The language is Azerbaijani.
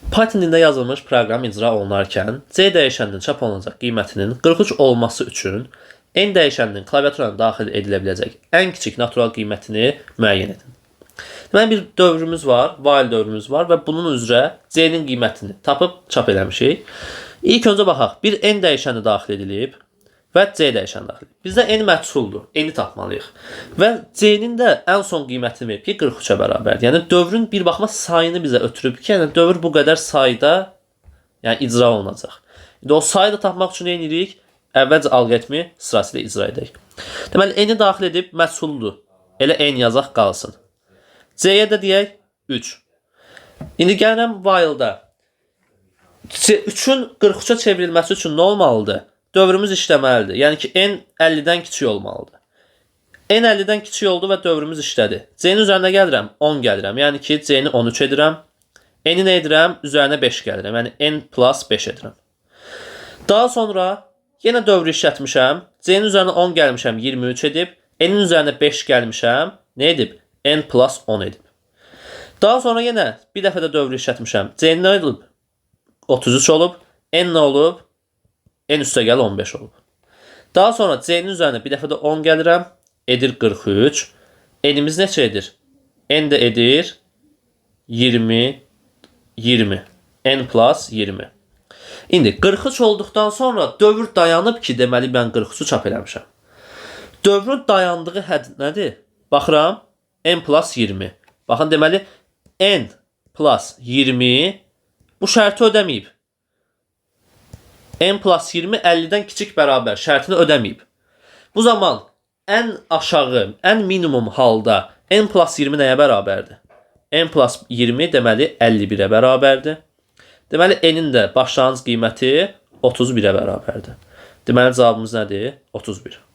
Python dilində yazılmış proqram icra olunarkən C dəyişəninin çap olunacaq qiymətinin 43 olması üçün N dəyişəninin klaviaturaya daxil edilə biləcək ən kiçik natural qiymətini müəyyən edin. Deməli, bir dövrümüz var, while dövrümüz var və bunun üzrə C-nin qiymətini tapıb çap eləmişik. İlk öncə baxaq, bir N dəyişəni daxil edilib və C dəyişəni daxil edilib. Bizdə N məchuldur, N-i tapmalıyıq. Və C-nin də ən son qiymətini verib ki, 43-ə bərabərdir. Yəni, dövrün bir baxma sayını bizə ötürüb ki, yəni dövr bu qədər sayda icra olunacaq. İndi o sayı da tapmaq üçün nə edirik? Əvvəlcə alqoritmi sırasıyla icra edək. Deməli, N-i daxil edib məchuldur. Elə N yazaq qalsın. C-yə də deyək 3. İndi gəlirəm while-da. 3-ün 43-ə çevrilməsi üçün nə olmalıdır? Dövrümüz işləməlidir. Yəni ki, N 50-dən kiçik olmalıdır. N 50-dən kiçik oldu və dövrümüz işlədi. C-nin üzərinə gəlirəm, 10 gəlirəm. Yəni ki, C-ni 13 edirəm. N-i nə edirəm? Üzərinə 5 gəlirəm. Yəni N plus 5 edirəm. Daha sonra yenə dövrü işlətmişəm. C-nin üzərinə 10 gəlmişəm, 23 edib. N-in üzərinə 5 gəlmişəm. Nə edib? N plus 10 edib. Daha sonra yenə bir dəfə də dövrü işlətmişəm. C-ni nə edib? 33 olub. N nə olub? N üstə gəl 15 olub. Daha sonra C-nin üzərinə bir dəfə də 10 gəlirəm. Edir 43. N-imiz neçə edir? N də edir 20. 20. N plus 20. İndi 43 olduqdan sonra dövr dayanıb ki, deməli mən 43-ü çap eləmişəm. Dövrün dayandığı hədd nədir? Baxıram. N plus 20. Baxın, deməli N plus 20 bu şərti ödəməyib. N plus 20 50-dən kiçik bərabər şərtini ödəməyib. Bu zaman ən aşağı, ən minimum halda N plus 20 nəyə bərabərdir? N plus 20 deməli 51-ə bərabərdir. Deməli N-in də başlanğıc qiyməti 31-ə bərabərdir. Deməli cavabımız nədir? 31.